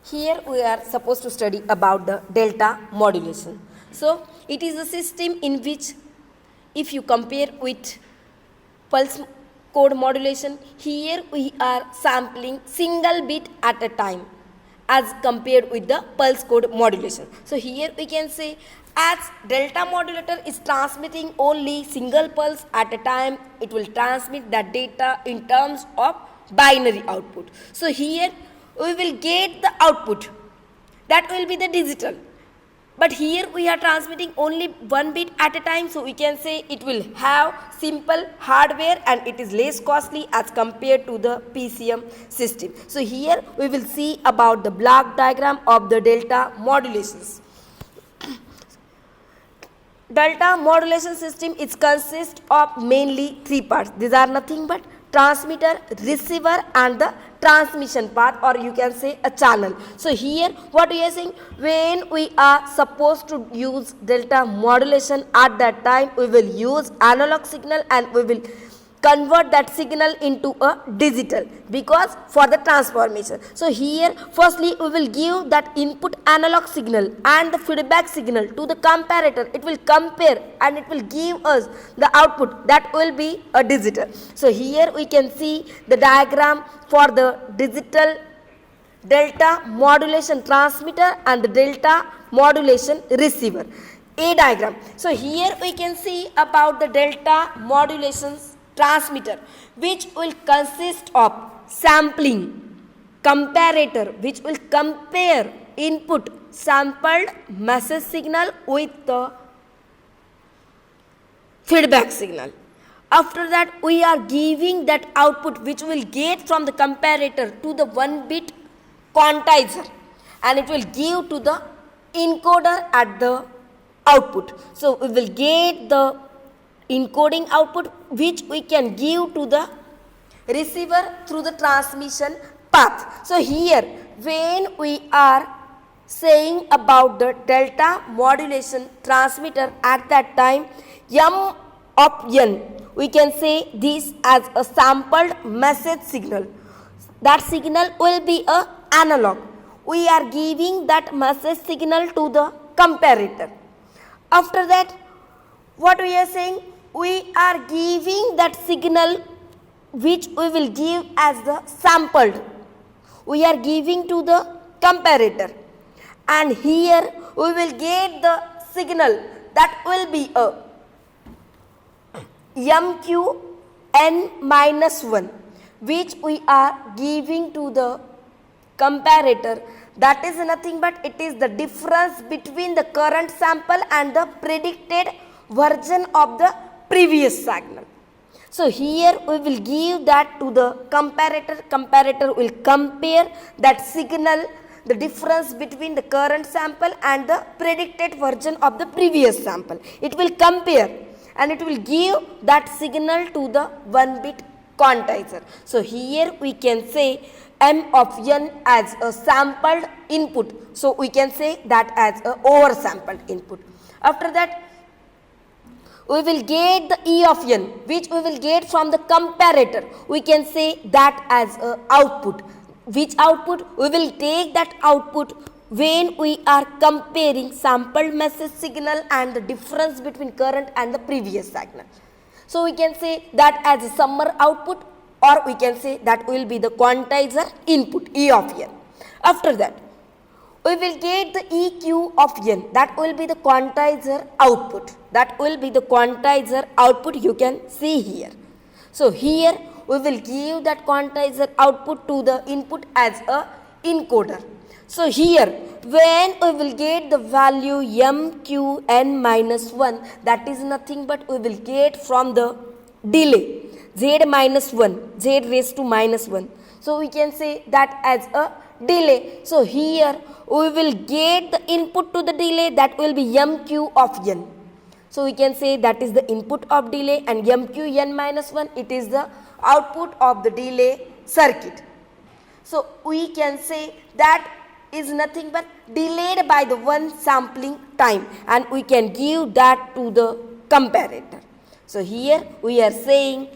Here we are supposed to study about the delta modulation. So it is a system in which if you compare with pulse code modulation, here we are sampling single bit at a time as compared with the pulse code modulation. So here we can say as delta modulator is transmitting only single pulse at a time, it will transmit that data in terms of binary output. So here we will get the output, that will be the digital, but here we are transmitting only one bit at a time, so we can say it will have simple hardware and it is less costly as compared to the PCM system. So here we will see about the block diagram of the delta modulations. Delta modulation system is consist of mainly three parts. These are nothing but transmitter, receiver and the transmission part, or you can say a channel. So here what we are saying, when we are supposed to use delta modulation, at that time we will use analog signal and we will convert that signal into a digital because for the transformation. So here firstly we will give that input analog signal and the feedback signal to the comparator. It will compare and it will give us the output, that will be a digital. So here we can see the diagram for the digital delta modulation transmitter and the delta modulation receiver. A diagram. So here we can see about the delta modulation transmitter, which will consist of sampling, comparator, which will compare input sampled message signal with the feedback signal. After that we are giving that output which will get from the comparator to the 1 bit quantizer and it will give to the encoder at the output. So we will get the encoding output which we can give to the receiver through the transmission path. So here when we are saying about the delta modulation transmitter, at that time M of n, we can say this as a sampled message signal. That signal will be a analog. We are giving that message signal to the comparator. After that what we are saying, we are giving that signal which we will give as the sampled. We are giving to the comparator and here we will get the signal that will be a MQN-1 which we are giving to the comparator. That is nothing but it is the difference between the current sample and the predicted version of the previous signal. So here we will give that to the comparator. Comparator will compare that signal, the difference between the current sample and the predicted version of the previous sample. It will compare and it will give that signal to the 1 bit quantizer. So here we can say M of n as a sampled input. So we can say that as a oversampled input. After that we will get the E of n which we will get from the comparator. We can say that as a output. Which output? We will take that output when we are comparing sampled message signal and the difference between current and the previous signal. So we can say that as a summer output, or we can say that will be the quantizer input E of n. After that we will get the EQ of n, that will be the quantizer output. That will be the quantizer output you can see here. So here we will give that quantizer output to the input as a encoder. So here when we will get the value MQN-1, that is nothing but we will get from the delay Z-1, Z raised to -1. So we can say that as a delay. So here we will get the input to the delay, that will be MQ of n. So we can say that is the input of delay and MQN-1, it is the output of the delay circuit. So we can say that is nothing but delayed by the one sampling time and we can give that to the comparator. So here we are saying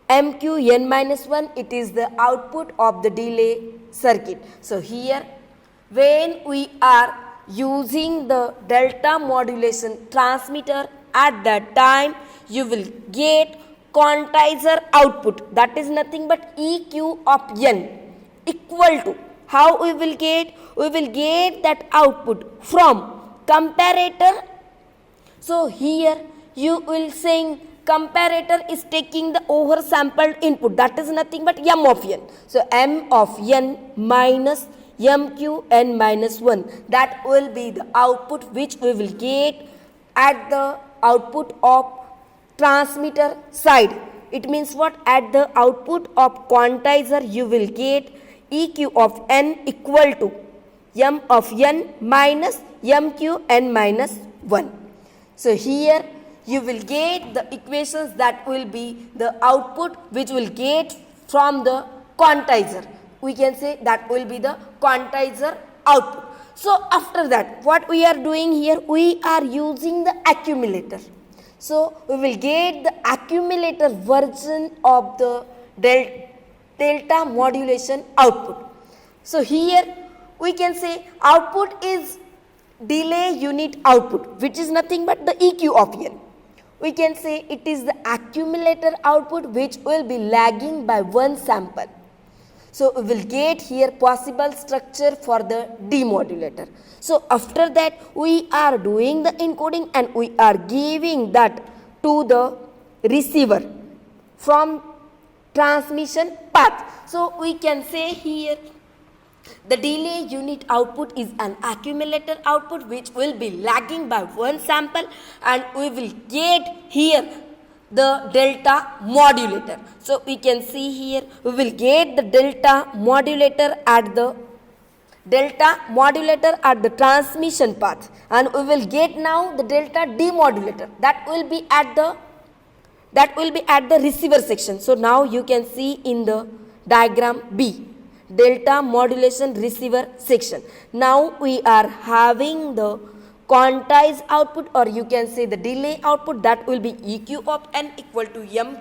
MQN-1, it is the output of the delay circuit. So here when we are using the delta modulation transmitter, at that time you will get quantizer output, that is nothing but EQ of n equal to, how we will get? We will get that output from comparator. So here you will saying comparator is taking the oversampled input, that is nothing but m of n. So m of n minus mqn minus 1, that will be the output which we will get at the output of transmitter side. It means what? At the output of quantizer you will get EQ of n equal to m of n minus mqn minus 1. So here you will get the equations that will be the output which will get from the quantizer. We can say that will be the quantizer output. So after that, what we are doing here? We are using the accumulator. So we will get the accumulator version of the delta modulation output. So here we can say output is delay unit output, which is nothing but the EQ of n. We can say it is the accumulator output which will be lagging by one sample. So we will get here possible structure for the demodulator. So after that we are doing the encoding and we are giving that to the receiver from transmission path. So we can say here the delay unit output is an accumulator output which will be lagging by one sample, and we will get here the delta modulator. So we can see here we will get the delta modulator at the transmission path, and we will get now the delta demodulator that will be at the receiver section. So now you can see in the diagram B, delta modulation receiver section. Now we are having the quantized output, or you can say the delay output, that will be EQ of n equal to m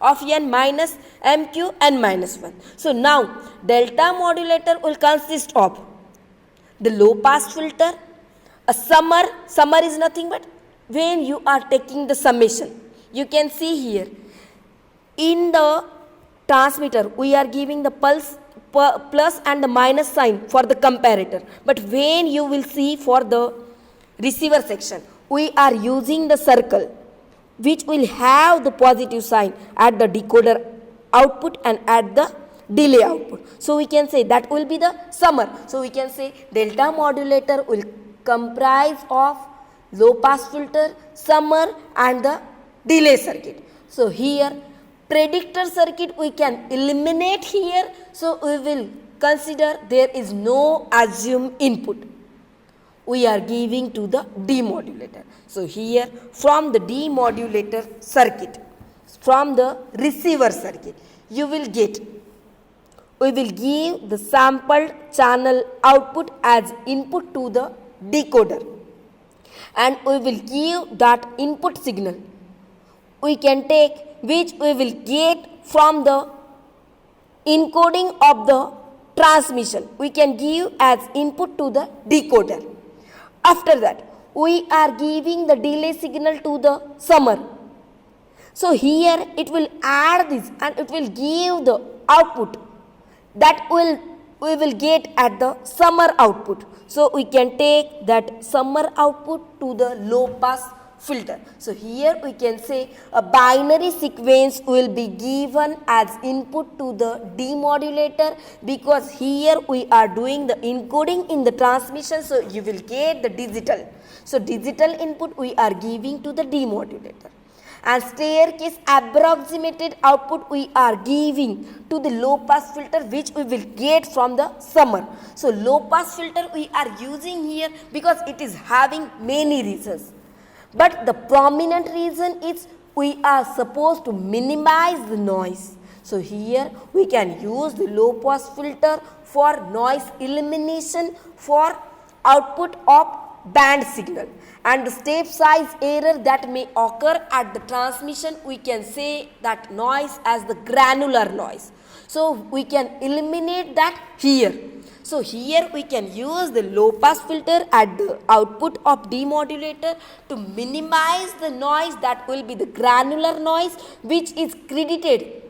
of n minus mq n minus 1. So now delta modulator will consist of the low pass filter, a summer is nothing but when you are taking the summation. You can see here in the transmitter we are giving the pulse plus and the minus sign for the comparator, but when you will see for the receiver section we are using the circle which will have the positive sign at the decoder output and at the delay output. So we can say that will be the summer. So we can say delta modulator will comprise of low pass filter, summer and the delay circuit. So here predictor circuit we can eliminate here. So we will consider there is no assumed input. We are giving to the demodulator. So here from the demodulator circuit, from the receiver circuit, you will get, we will give the sampled channel output as input to the decoder, and we will give that input signal we can take, which we will get from the encoding of the transmission. We can give as input to the decoder. After that, we are giving the delay signal to the summer. So here it will add this and it will give the output that we will get at the summer output. So we can take that summer output to the low pass filter. So here we can say a binary sequence will be given as input to the demodulator, because here we are doing the encoding in the transmission, so you will get the digital. So digital input we are giving to the demodulator, and staircase approximated output we are giving to the low pass filter, which we will get from the summer. So low pass filter we are using here because it is having many reasons. But the prominent reason is we are supposed to minimize the noise. So here we can use the low pass filter for noise elimination for output of band signal, and the step size error that may occur at the transmission, we can say that noise as the granular noise. So we can eliminate that here. So here we can use the low pass filter at the output of demodulator to minimize the noise that will be the granular noise which is credited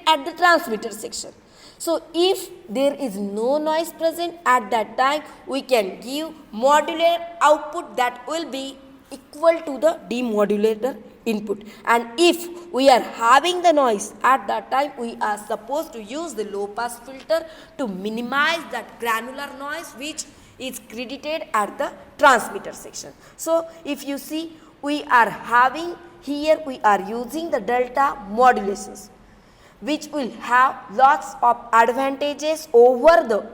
at the transmitter section. So if there is no noise present at that time, we can give modulator output that will be equal to the demodulator input. And if we are having the noise at that time, we are supposed to use the low pass filter to minimize that granular noise which is credited at the transmitter section. So if you see, we are having here, we are using the delta modulations, which will have lots of advantages over the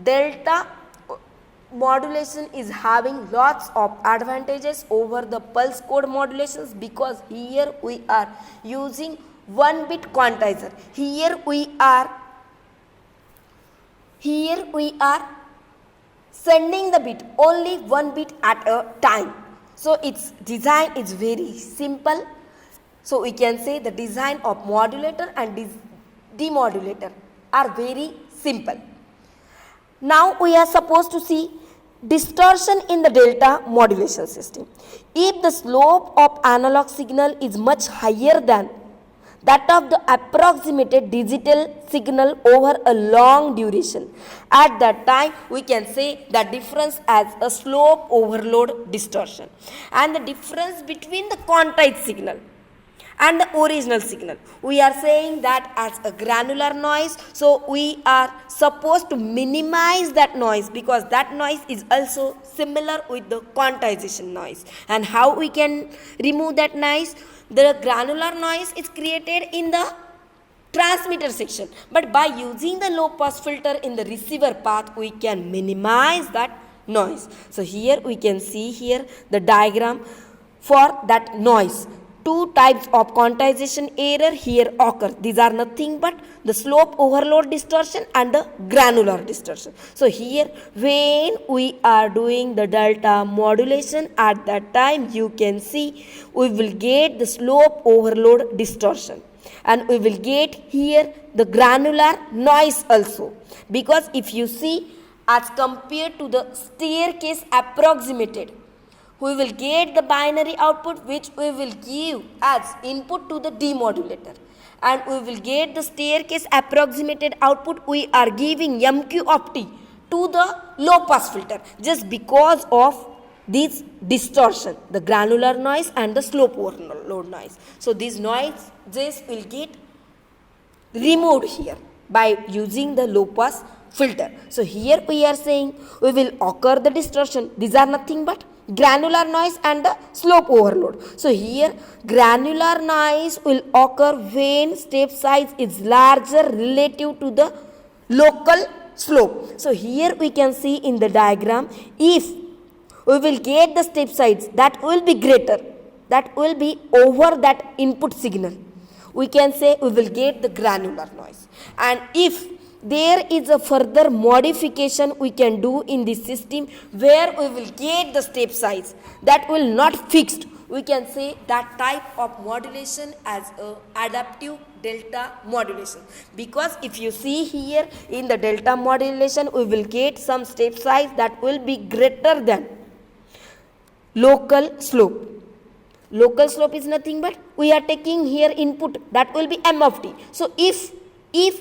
delta modulation is having lots of advantages over the pulse code modulations, because here we are using 1-bit quantizer. Here we are sending the bit only 1 bit at a time. So its design is very simple. So we can say the design of modulator and demodulator are very simple. Now we are supposed to see distortion in the delta modulation system. If the slope of analog signal is much higher than that of the approximated digital signal over a long duration, at that time we can say the difference as a slope overload distortion. And the difference between the quantized signal and the original signal, we are saying that as a granular noise. So we are supposed to minimize that noise, because that noise is also similar with the quantization noise. And how we can remove that noise? The granular noise is created in the transmitter section, but by using the low pass filter in the receiver path, we can minimize that noise. So here we can see here the diagram for that noise. Two types of quantization error here occur. These are nothing but the slope overload distortion and the granular distortion. So here when we are doing the delta modulation, at that time you can see we will get the slope overload distortion, and we will get here the granular noise also, because if you see, as compared to the staircase approximated, we will get the binary output which we will give as input to the demodulator, and we will get the staircase approximated output we are giving MQ of t to the low pass filter, just because of this distortion, the granular noise and the slope overload noise. So these noises will get removed here by using the low pass filter. So here we are saying we will occur the distortion. These are nothing but granular noise and the slope overload. So here granular noise will occur when step size is larger relative to the local slope. So here we can see in the diagram, if we will get the step size that will be greater, that will be over that input signal, we can say we will get the granular noise. And if there is a further modification we can do in this system where we will get the step size that will not fixed, we can say that type of modulation as a adaptive delta modulation. Because if you see here in the delta modulation, we will get some step size that will be greater than local slope. Local slope is nothing but we are taking here input that will be m of t. So if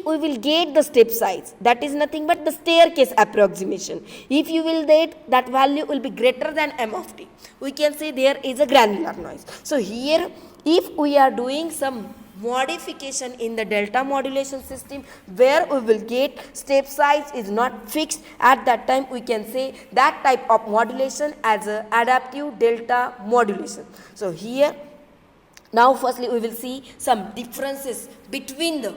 we will get the step size, that is nothing but the staircase approximation. If you will get that value will be greater than m of t, we can say there is a granular noise. So here if we are doing some modification in the delta modulation system where we will get step size is not fixed, at that time we can say that type of modulation as a adaptive delta modulation. So here now firstly we will see some differences between the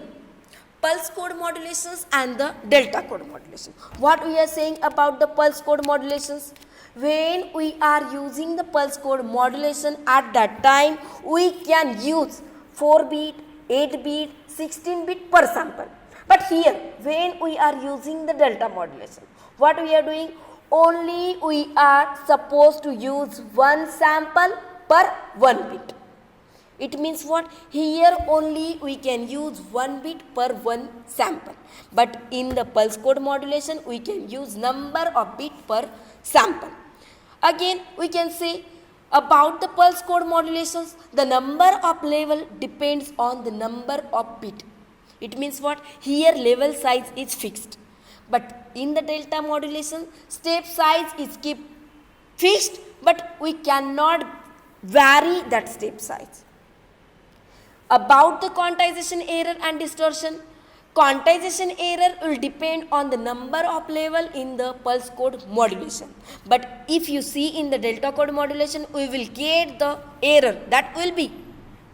pulse code modulations and the delta code modulation. What we are saying about the pulse code modulations? When we are using the pulse code modulation, at that time we can use 4-bit, 8-bit, 16-bit per sample. But here when we are using the delta modulation, what we are doing? Only we are supposed to use one sample per 1 bit. It means what? Here only we can use 1 bit per one sample. But in the pulse code modulation, we can use number of bit per sample. Again, we can say about the pulse code modulations, the number of level depends on the number of bit. It means what? Here level size is fixed. But in the delta modulation, step size is kept fixed, but we cannot vary that step size. About the quantization error and distortion, quantization error will depend on the number of level in the pulse code modulation. But if you see in the delta code modulation, we will get the error that will be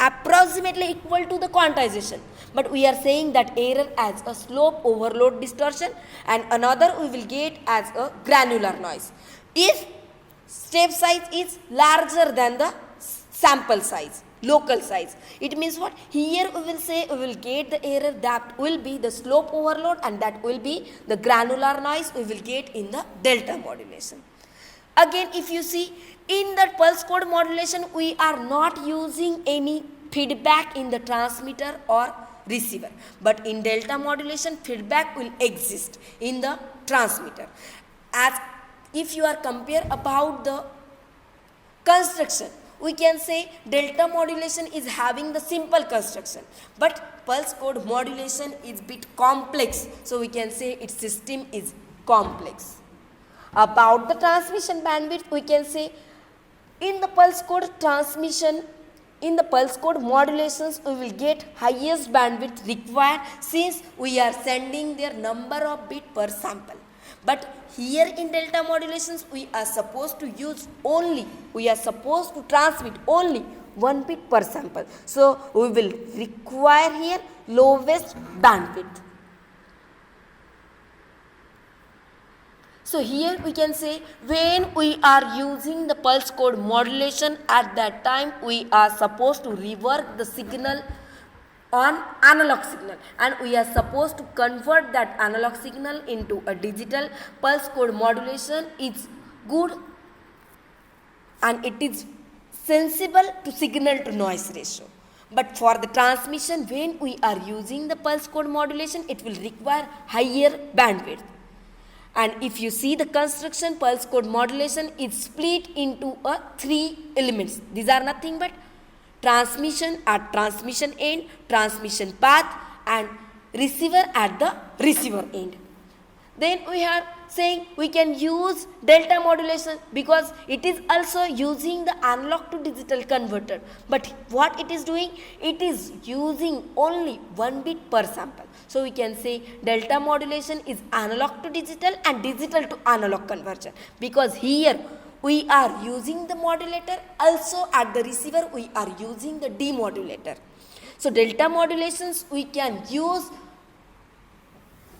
approximately equal to the quantization. But we are saying that error as a slope overload distortion, and another we will get as a granular noise. If step size is larger than the sample size, local size, it means what? Here we will say we will get the error that will be the slope overload, and that will be the granular noise we will get in the delta modulation. Again, if you see in the pulse code modulation, we are not using any feedback in the transmitter or receiver. But in delta modulation, feedback will exist in the transmitter. As if you are compare about the construction, we can say delta modulation is having the simple construction, but pulse code modulation is bit complex. So we can say its system is complex. About the transmission bandwidth, we can say in the pulse code transmission, in the pulse code modulations, we will get highest bandwidth required since we are sending their number of bit per sample. But here in delta modulations, we are supposed to transmit only 1 bit per sample. So we will require here lowest bandwidth. So here we can say when we are using the pulse code modulation, at that time we are supposed to rework the signal on analog signal, and we are supposed to convert that analog signal into a digital. Pulse code modulation is good and it is sensible to signal to noise ratio. But for the transmission, when we are using the pulse code modulation, it will require higher bandwidth. And if you see the construction, pulse code modulation is split into 3 elements. These are nothing but transmission at transmission end, transmission path, and receiver at the receiver end. Then we are saying we can use delta modulation because it is also using the analog to digital converter. But what it is doing? It is using only 1 bit per sample. So we can say delta modulation is analog to digital and digital to analog conversion, because here we are using the modulator, also at the receiver we are using the demodulator. So delta modulations we can use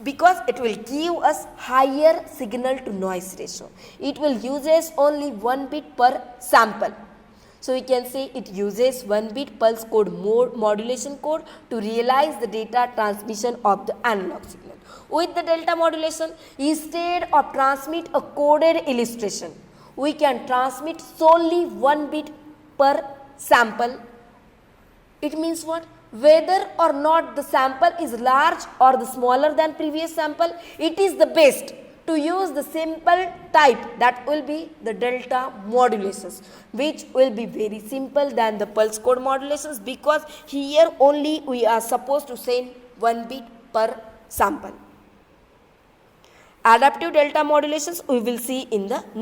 because it will give us higher signal to noise ratio. It will uses only 1 bit per sample. So we can say it uses 1 bit pulse code modulation code to realize the data transmission of the analog signal. With the delta modulation, instead of transmit a coded illustration, we can transmit solely 1 bit per sample. It means what? Whether or not the sample is large or the smaller than previous sample, it is the best to use the simple type, that will be the delta modulations, which will be very simple than the pulse code modulations, because here only we are supposed to send 1 bit per sample. Adaptive delta modulations we will see in the